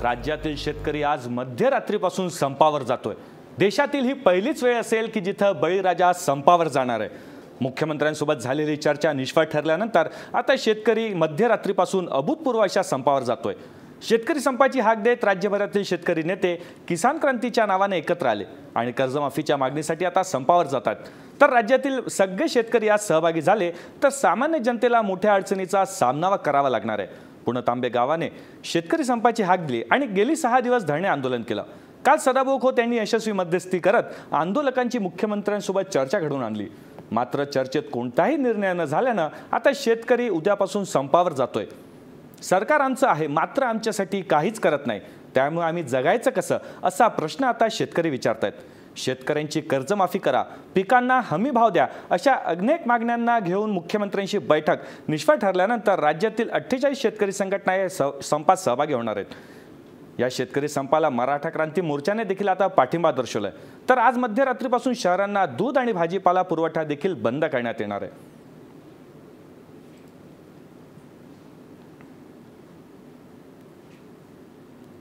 राज्यातील शेतकरी आज मध्यरात्रीपासून संपावर जातोय। देशातील ही पहिलीच वेळ असेल की जिथं बळीराजा संपावर जाणार आहे। मुख्यमंत्र्यांसोबत झालेली चर्चा निष्फळ ठरल्यानंतर आता शेतकरी मध्यरात्रीपासून अभूतपूर्व अशा संपावर जातोय। शेतकरी संपाची हाक देत राज्यभरातील शेतकरी नेते किसान क्रांतीच्या नावाने एकत्र आले आणि कर्जमाफीच्या मागणीसाठी आता संपावर जातात। तर राज्यातील सगळे शेतकरी आज सहभागी झाले तर सामान्य जनतेला मोठ्या अडचणीचा सामना करावा लागणार आहे। पुणतांबे गावाने शेतकरी संपाची हाक दिली आणि गेली 6 दिवस धरणे आंदोलन केलं। काल सदाभाऊ खोत यांनी यशस्वी मध्यस्थी करत आंदोलकांची मुख्यमंत्र्यांसोबत चर्चा घडवून आणली। मात्र चर्चेत कोणताही निर्णय न झाल्यानं आता शेतकरी उद्यापासून संपावर जातोय। सरकार आमचं आहे मात्र आमच्यासाठी काहीच करत नाही, त्यामुळे आम्ही जगायचं कसं असा प्रश्न आता शेतकरी विचारतायत। शेतकऱ्यांची कर्जमाफी करा, पिकांना हमी भाव द्या अशा अनेक मागण्यांना घेऊन मुख्यमंत्र्यांची बैठक निष्फळ ठरल्यानंतर राज्यातील 48 शेतकरी संघटना या संपात सहभागी होणार आहेत। या शेतकरी संपाला मराठा क्रांती मोर्चाने देखील आता पाठिंबा दर्शवलाय। तर आज मध्यरात्रीपासून शहरांना दूध आणि भाजीपाला पुरवठा देखील बंद करण्यात येणार आहे।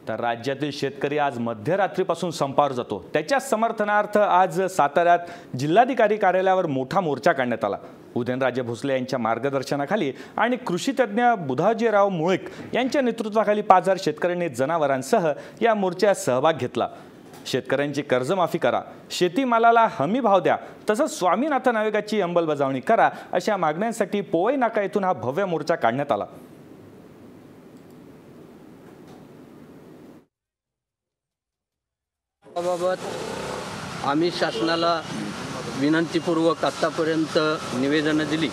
तर राज्यातील शेतकरी आज मध्यरात्रीपासून संपावर जातो। त्याच्या समर्थनार्थ आज साताऱ्यात जिल्हाधिकारी कार्यालयावर मोठा मोर्चा काढण्यात आला। उदयनराजे भोसले यांच्या मार्गदर्शनाखाली आणि कृषी तज्ञ बुधाजीराव मुळीक यांच्या नेतृत्वाखाली 5000 शेतकऱ्यांनी जनावरांसह या मोर्चात सहभाग घेतला। शेतकऱ्यांची कर्जमाफी करा, शेतीमालाला हमी भाव द्या, तसंच स्वामीनाथन आयोगाची अंमलबजावणी करा अशा मागण्यांसाठी पोवई नाका येथून हा भव्य मोर्चा काढण्यात आला। बाबत आम्ही शासनाला विनंतीपूर्वक आतापर्यंत निवेदनं दिली,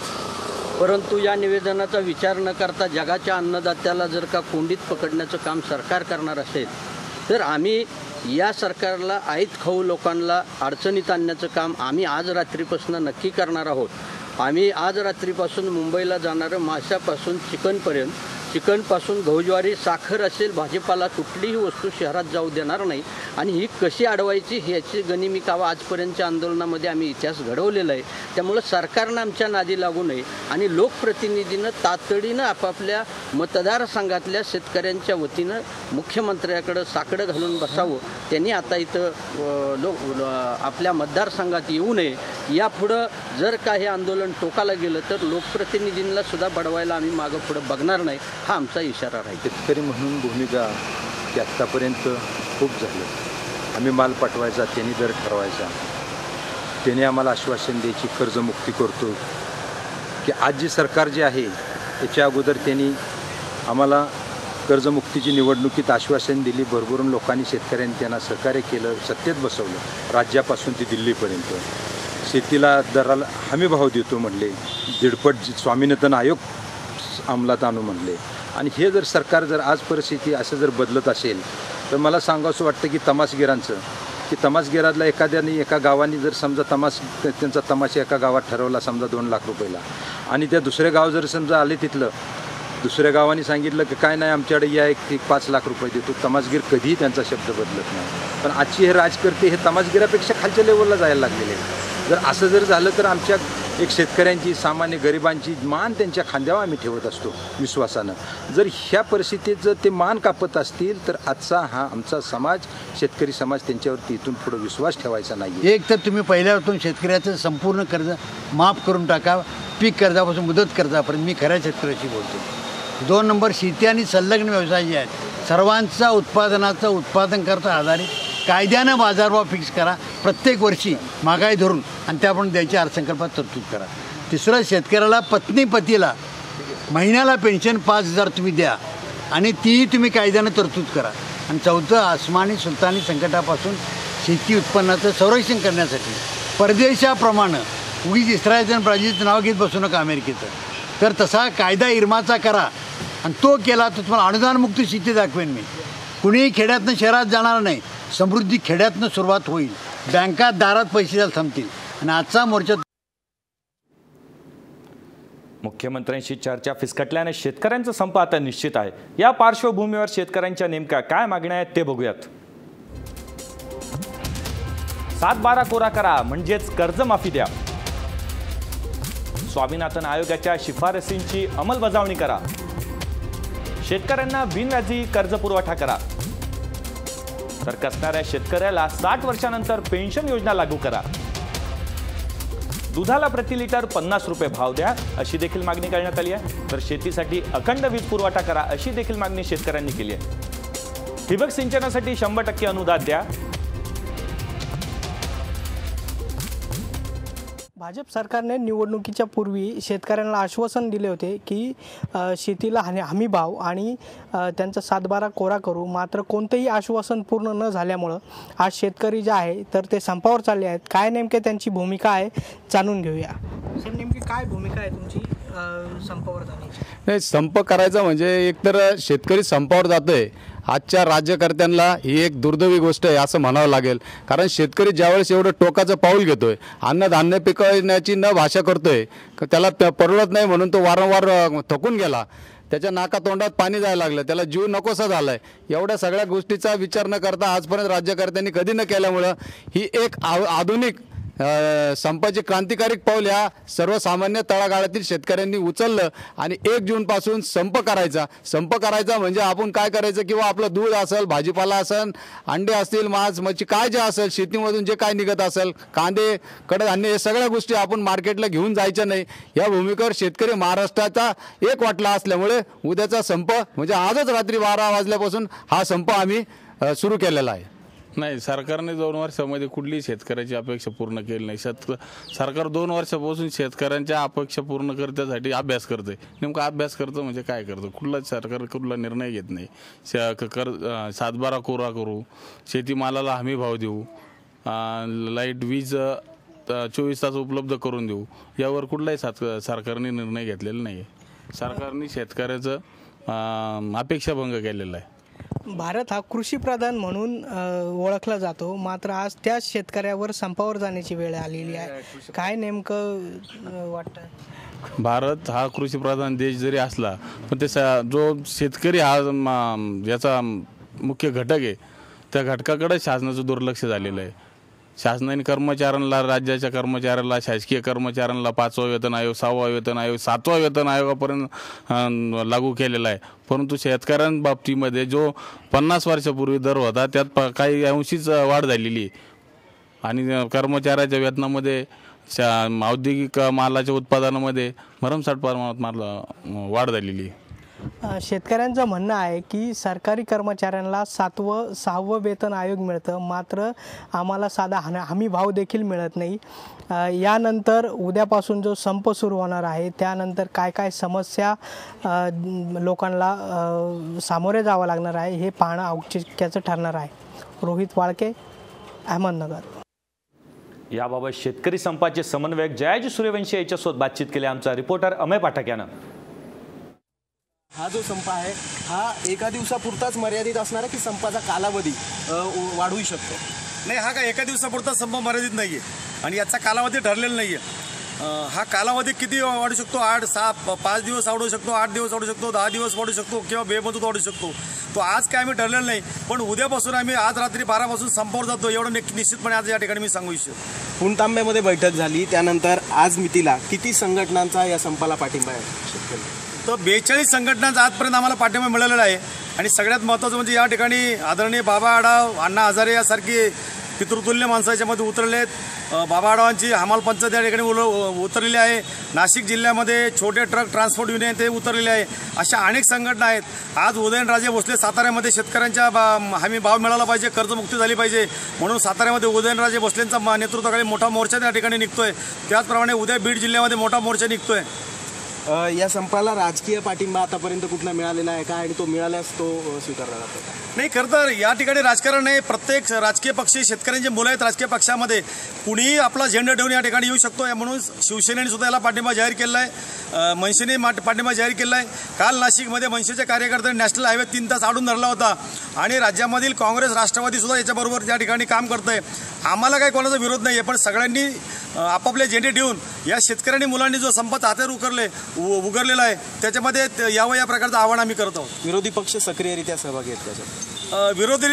परंतु या निवेदनाचा विचार न करता जगाच्या अन्नदात्याला जर का कोंडीत पकडण्याचं काम सरकार करणार असेल तर आम्ही या सरकारला आईत खाऊ लोकांना अडचणीत आणण्याचं काम आम्ही आज रात्रीपासून नक्की करणार आहोत। आम्ही आज रात्रीपासून मुंबईला जाणारं माशापासून चिकनपासून गहू ज्वारी साखर असेल भाजीपाला कुठलीही वस्तू शहरात जाऊ देणार नाही आणि ही कशी अडवायची ह्याची गनिमिकावा आजपर्यंतच्या आंदोलनामध्ये आम्ही इतिहास घडवलेला आहे। त्यामुळे सरकारनं आमच्या नादी लागू नये आणि लोकप्रतिनिधीनं तातडीनं आपापल्या मतदारसंघातल्या शेतकऱ्यांच्या वतीनं मुख्यमंत्र्याकडे साकडं घालून बसावं। त्यांनी आता इथं आपल्या मतदारसंघात येऊ नये। यापुढं जर का हे आंदोलन टोकाला गेलं तर लोकप्रतिनिधींना सुद्धा बडवायला आम्ही मागं पुढं बघणार नाही, हा आमचा इशारा राहील। शेतकरी म्हणून भूमिका की आत्तापर्यंत खूप झालं। आम्ही माल पाठवायचा, त्यांनी दर ठरवायचा, त्यांनी आम्हाला आश्वासन द्यायची कर्जमुक्ती करतो की आज जी सरकार जे आहे याच्या अगोदर त्यांनी आम्हाला कर्जमुक्तीची निवडणुकीत आश्वासन दिली, भरभरून लोकांनी शेतकऱ्यांनी त्यांना सहकार्य केलं, सत्तेत बसवलं। राज्यापासून ते दिल्लीपर्यंत शेतीला दराला हमी भाव देतो म्हणले, 1.5 स्वामीनाथन आयोग अंमलात आणू म्हणले। आणि हे जर सरकार जर आज परिस्थिती असं जर बदलत असेल तर मला सांगावंसं वाटतं की तमासगिरांचं की तमासगिरातला एका गावाने जर समजा त्यांचा तमाशा एका गावात ठरवला समजा 2 लाख रुपयाला आणि त्या दुसऱ्या गाव जर समजा आले तिथलं दुसऱ्या गावाने सांगितलं की काय नाही आमच्याकडे या एक 5 लाख रुपये देतो, तमासगीर कधीही त्यांचा शब्द बदलत नाही। पण आजची हे राजकर्ते हे तमासगिरापेक्षा खालच्या लेवलला जायला लागलेले आहेत। जर असं जर झालं तर आमच्या एक शेतकऱ्यांची सामान्य गरिबांची मान त्यांच्या खांद्यावर आम्ही ठेवत असतो विश्वासानं। जर ह्या परिस्थितीत जर ते मान कापत असतील तर आजचा हा आमचा समाज शेतकरी समाज त्यांच्यावरती इथून पुढे विश्वास ठेवायचा नाही। एक तर तुम्ही पहिल्यावरतून शेतकऱ्याचं संपूर्ण कर्ज माफ करून टाका, पीक कर्जापासून मुदत कर्जापर्यंत मी खऱ्या शेतकऱ्याशी बोलतो। 2 नंबर शेती आणि संलग्न व्यवसाय जे आहेत सर्वांचा उत्पादन करता आधारित कायद्यानं बाजारभाव फिक्स करा प्रत्येक वर्षी महागाई धरून आणि त्याप्रमाणे द्यायच्या अर्थसंकल्पात तरतूद करा। तिसरं शेतकऱ्याला पत्नीपतीला महिन्याला पेन्शन 5000 तुम्ही द्या आणि तीही तुम्ही कायद्यानं तरतूद करा। आणि चौथं आसमानी सुलतानी संकटापासून शेती उत्पन्नाचं संरक्षण करण्यासाठी परदेशाप्रमाणे उगीच इस्रायलचं आणि ब्राझीलचं नाव घेत बसू नका अमेरिकेचं, तर तसा कायदा इरमाचा करा आणि तो केला तर तुम्हाला अनुदानमुक्त शेती दाखवेन मी। कुणीही खेड्यातनं शहरात जाणार नाही, समृद्धी खेड्यातनं सुरुवात होईल, बँका दारात पैसे द्यायला थांबतील आणि आजचा मोर्चा। मुख्यमंत्र्यांशी चर्चा फिसकटल्याने शेतकऱ्यांचा संप आता निश्चित आहे। या पार्श्वभूमीवर शेतकऱ्यांच्या नेमक्या काय मागण्या आहेत ते बघूयात। 7/12 कोरा करा म्हणजेच कर्जमाफी द्या, स्वामीनाथन आयोगाच्या शिफारसींची अंमलबजावणी करा, शेतकऱ्यांना बिनव्याजी कर्ज पुरवठा करा, तर कसणाऱ्या शेतकऱ्याला 60 वर्षानंतर पेन्शन योजना लागू करा. दुधाला प्रति लिटर 50 रुपये भाव द्या अशी देखील मागणी करण्यात आली आहे. तर शेतीसाठी अखंड वीज पुरवठा करा अशी देखील मागणी शेतकऱ्यांनी केली आहे. ठिबक सिंचनासाठी 100% अनुदान द्या. भाजप सरकारने निवडणुकीच्या पूर्वी शेतकऱ्यांना आश्वासन दिले होते की शेतीला हमी भाव आणि त्यांचा 7/12 कोरा करू. मात्र कोणतेही आश्वासन पूर्ण न झाल्यामुळं आज शेतकरी जे आहे तर ते संपावर चालले आहेत. काय नेमके त्यांची भूमिका आहे जाणून घेऊया. सर, नेमकी काय भूमिका आहे तुमची संपावर जाण्याची? नाही, संप करायचा म्हणजे एकतर शेतकरी संपावर जातोय. आजच्या राज्यकर्त्यांना ही एक दुर्दैवी गोष्ट आहे असं म्हणावं लागेल. कारण शेतकरी ज्यावेळेस एवढं टोकाचं पाऊल घेतोय, अन्नधान्य पिकवण्याची न भाषा करतोय, त्याला परवडत नाही म्हणून तो वारंवार थकून गेला. त्याच्या नाकातोंडात पाणी जायला लागलं, त्याला जीव नकोसा झालाय. एवढ्या सगळ्या गोष्टीचा विचार न करता आजपर्यंत राज्यकर्त्यांनी कधी न केल्यामुळं ही एक आधुनिक संपाचे क्रांतिकारी पाऊल या सर्वसामान्य तळागाळातील शेतकऱ्यांनी उचललं आणि 1 जूनपासून संप करायचा म्हणजे आपण काय करायचं, किंवा आपलं दूध असेल, भाजीपाला असेल, अंडे असतील, मांस मच्छी काय जे असेल, शेतीमधून जे काय निघत असेल, कांदे, कडधान्य, हे सगळ्या गोष्टी आपण मार्केटला घेऊन जायच्या नाही. या भूमिकेवर शेतकरी महाराष्ट्राचा एक वाटला असल्यामुळे उद्याचा संप म्हणजे आजच रात्री 12 वाजल्यापासून हा संप आम्ही सुरू केलेला आहे. नाही, सरकारने 2 वर्षामध्ये कुठलीही शेतकऱ्याची अपेक्षा पूर्ण केली नाही. सरकार 2 वर्षापासून शेतकऱ्यांच्या अपेक्षा पूर्ण करण्यासाठी अभ्यास करते. नेमका अभ्यास करतं म्हणजे काय करतं? कुठलाच सरकार कुठला निर्णय घेत नाही. 7/12 कोरा करू, शेतीमालाला हमी भाव देऊ, लाईट वीज 24 तास उपलब्ध करून देऊ, यावर कुठलाही सरकारने निर्णय घेतलेला नाही. सरकारने शेतकऱ्याचं अपेक्षाभंग केलेला आहे. भारत हा कृषीप्रधान म्हणून ओळखला जातो, मात्र आज त्याच शेतकऱ्यावर संपावर जाण्याची वेळ आलेली आहे. काय नेमकं वाटतं? भारत हा कृषीप्रधान देश जरी असला पण ते जो शेतकरी हा याचा मुख्य घटक आहे, त्या घटकाकडे शासनाचं दुर्लक्ष झालेलं आहे. शासनाने कर्मचाऱ्यांना, राज्याच्या कर्मचाऱ्यांना, शासकीय कर्मचाऱ्यांना 5वा वेतन आयोग, 6वा वेतन आयोग, 7वा वेतन आयोगापर्यंत लागू केलेला आहे. परंतु शेतकऱ्यांबाबतीमध्ये जो 50 वर्षापूर्वी दर होता त्यात काही अंशीच वाढ झालेली आहे. आणि कर्मचाऱ्याच्या वेतनामध्ये, औद्योगिक मालाच्या उत्पादनामध्ये भरमसाठ प्रमाणात वाढ झालेली आहे. शेतकऱ्यांचं म्हणणं आहे की सरकारी कर्मचाऱ्यांना 7व 6वं वेतन आयोग मिळतं, मात्र आम्हाला साधा हमी भाव देखील मिळत नाही. यानंतर उद्यापासून जो संप सुरू होणार आहे त्यानंतर काय काय समस्या लोकांना सामोरे जावं लागणार आहे हे पाहणं औत्सुक्याचं ठरणार आहे. रोहित वाळके, अहमदनगर. याबाबत शेतकरी संपाचे समन्वयक जयाजी सूर्यवंशी यांच्यासोबत बातचीत केली आमचा रिपोर्टर अमय पाठक यानं. हा जो संप आहे हा एका दिवसापुरताच मर्यादित असणार आहे की संपाचा कालावधी वाढवू शकतो? नाही, हा काय एका दिवसापुरता संप मर्यादित नाही आहे आणि याचा कालावधी ठरलेला नाही आहे. हा कालावधी किती वाढू शकतो? 8, 6, 5 दिवस वाढू शकतो, 8 दिवस वाढू शकतो, 10 दिवस वाढू शकतो किंवा बेमुदत वाढू शकतो. तो आज काय आम्ही ठरलेलं नाही, पण उद्यापासून आम्ही आज रात्री 12 पासून संपावर जातो एवढं निश्चितपणे आज या ठिकाणी मी सांगू इच्छितो. पुणतांब्यामध्ये बैठक झाली, त्यानंतर आज मितीला किती संघटनांचा या संपाला पाठिंबा आहे शेतकरी? तर 42 संघटनांचा आजपर्यंत आम्हाला पाठिंबा मिळालेला आहे. आणि सगळ्यात महत्त्वाचं म्हणजे या ठिकाणी आदरणीय बाबा आढाव, अण्णा हजारे यासारखी पितृतुल्य माणसं याच्यामध्ये उतरले आहेत. बाबा आढावांची हमाल पंचायत या ठिकाणी उतरलेली आहे. नाशिक जिल्ह्यामध्ये छोटे ट्रक ट्रान्सपोर्ट युनियन ते उतरलेले आहे. अशा अनेक संघटना आहेत. आज उदयनराजे भोसले साताऱ्यामध्ये शेतकऱ्यांच्या हमी भाव मिळाला पाहिजे, कर्जमुक्ती झाली पाहिजे म्हणून साताऱ्यामध्ये उदयनराजे भोसलेंचा नेतृत्वाखाली मोठा मोर्चा त्या ठिकाणी निघतोय. त्याचप्रमाणे उद्या बीड जिल्ह्यामध्ये मोठा मोर्चा निघतोय. या संपाला राजकीय पाठिंबा आतापर्यंत कुठला मिळालेला आहे का आणि तो मिळाल्यास तो स्वीकारला जातो? नाही, खरं तर या ठिकाणी राजकारण नाही. प्रत्येक राजकीय पक्ष, शेतकऱ्यांचे मुलं आहेत राजकीय पक्षामध्ये, कुणीही आपला झेंडा ठेवून या ठिकाणी येऊ शकतो. म्हणून शिवसेनेने सुद्धा याला पाठिंबा जाहीर केला आहे, मनसेने पाठिंबा जाहीर केला आहे. काल नाशिकमध्ये मनसेच्या कार्यकर्त्यांनी नॅशनल हायवे 3 तास अडून धरला होता आणि राज्यामधील काँग्रेस, राष्ट्रवादी सुद्धा याच्याबरोबर त्या ठिकाणी काम करत आहे. आम्हाला काही कोणाचा विरोध नाही आहे, पण सगळ्यांनी आपापले झेंडे ठेवून या शेतकऱ्यांनी मुलांनी जो संपाचा हातेर उगरलेला आहे त्याच्यामध्ये यावं या प्रकारचं आव्हान आम्ही करत आहोत. विरोधी पक्ष सक्रियरित्या सहभागी आहेत त्याच्यात? विरोधी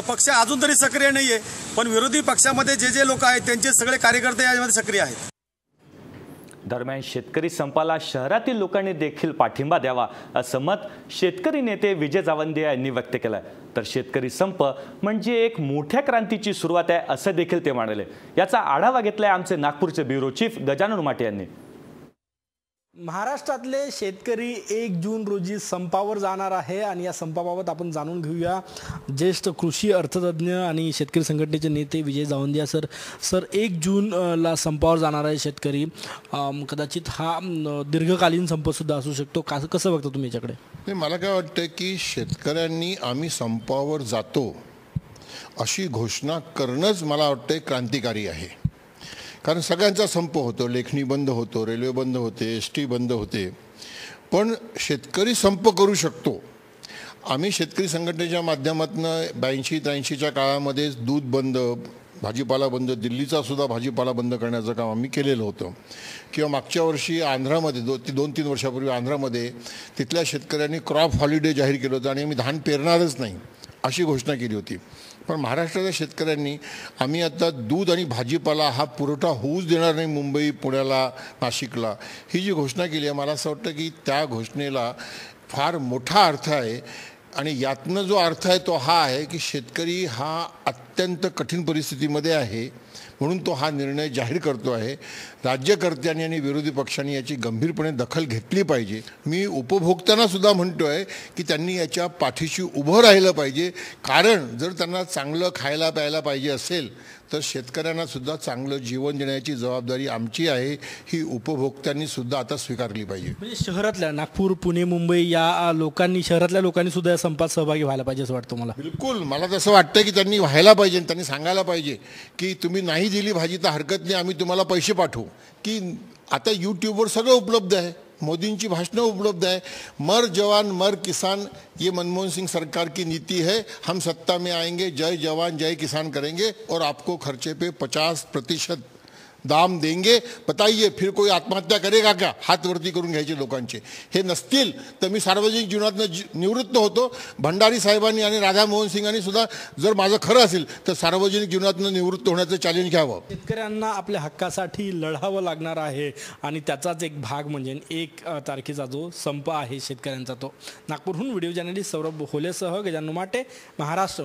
पक्ष अजून तरी सक्रिय नाही आहे, पण विरोधी पक्षामध्ये जे लोक आहेत त्यांचे सगळे कार्यकर्ते यामध्ये सक्रिय आहेत. दरम्यान शेतकरी संपाला शहरातील लोकांनी देखील पाठिंबा द्यावा असं मत शेतकरी नेते विजय जावंदे यांनी व्यक्त केलंय. तर शेतकरी संप म्हणजे एक मोठ्या क्रांतीची सुरुवात आहे असं देखील ते म्हणाले. याचा आढावा घेतलाय आमचे नागपूरचे ब्युरो चीफ गजानन उमाटे यांनी. महाराष्ट्रातले शेतकरी 1 जून रोजी संपावर जाणार आहे आणि या संपाबाबत आपण जाणून घेऊया. ज्येष्ठ कृषी अर्थतज्ञ आणि शेतकरी संघटनेचे नेते विजय जावंदिया सर 1 जूनला संपावर जाणार आहे शेतकरी. कदाचित हा दीर्घकालीन संपसुद्धा असू शकतो. कसं बघता तुम्ही याच्याकडे? नाही, मला काय वाटतं की शेतकऱ्यांनी आम्ही संपावर जातो अशी घोषणा करणंच मला वाटतं क्रांतिकारी आहे. कारण सगळ्यांचा संप होतो, लेखणी बंद होतो, रेल्वे बंद होते, ST बंद होते, पण शेतकरी संप करू शकतो. आम्ही शेतकरी संघटनेच्या माध्यमातून 82-83च्या काळामध्ये दूध बंद, भाजीपाला बंद, दिल्लीचा सुद्धा भाजीपाला बंद करण्याचं काम आम्ही केलेलं होतं. किंवा मागच्या वर्षी आंध्रामध्ये 2-3 वर्षापूर्वी आंध्रामध्ये तिथल्या शेतकऱ्यांनी क्रॉप हॉलिडे जाहीर केलं होतं आणि आम्ही धान पेरणारच नाही अशी घोषणा केली होती. पण महाराष्ट्राच्या शेतकऱ्यांनी आम्ही आता दूध आणि भाजीपाला हा पुरवठा होऊच देणार नाही मुंबई, पुण्याला, नाशिकला, ही जी घोषणा केली आहे, मला असं वाटतं की त्या घोषणेला फार मोठा अर्थ आहे. आणि यातनं जो अर्थ आहे तो हा आहे की शेतकरी हा अत्यंत कठीण परिस्थितीमध्ये आहे म्हणून तो हा निर्णय जाहीर करतो आहे. राज्यकर्त्यांनी आणि विरोधी पक्षांनी याची गंभीरपणे दखल घेतली पाहिजे. मी उपभोक्त्यांना सुद्धा म्हणतो आहे की त्यांनी याच्या पाठीशी उभं राहिलं पाहिजे. कारण जर त्यांना चांगलं खायला प्यायला पाहिजे असेल तर शेतकऱ्यांना सुद्धा चांगलं जीवन देण्याची जबाबदारी आमची आहे, ही उपभोक्त्यांनी सुद्धा आता स्वीकारली पाहिजे. म्हणजे शहरातल्या नागपूर, पुणे, मुंबई या लोकांनी, शहरातल्या लोकांनी सुद्धा या संपात सहभागी व्हायला पाहिजे असं वाटतं मला. बिलकुल, मला तसं वाटतं की त्यांनी व्हायला पाहिजे. त्यांनी सांगायला पाहिजे की तुम्ही नाही दिली भाजी तर हरकत नाही, आम्ही तुम्हाला पैसे पाठवू. की आता यूट्यूबवर सगळं उपलब्ध आहे, मोदींची भाषणं उपलब्ध है. मर जवान मर किसान ये मनमोहन सिंह सरकार की नीति है. हम सत्ता में आएंगे, जय जवान जय किसान करेंगे और आपको खर्चे पे 50% दाम देंगे. बताइए फिर कोई आत्महत्या करेगा क्या? हात वरती करून घ्यायचे लोकांचे. हे नसतील तर मी सार्वजनिक जीवनातून निवृत्त होतो. भंडारी साहेबांनी आणि राधामोहन सिंगांनी सुद्धा जर माझं खरं असेल तर सार्वजनिक जीवनातून निवृत्त होण्याचं चॅलेंज घ्यावं. शेतकऱ्यांना आपल्या हक्कासाठी लढावं लागणार आहे आणि त्याचाच एक भाग म्हणजे 1 तारखेचा जो संप आहे शेतकऱ्यांचा तो. नागपूरहून व्हिडिओ जर्नलिस्ट सौरभ होलेसह गजानन उमाटे, महाराष्ट्र.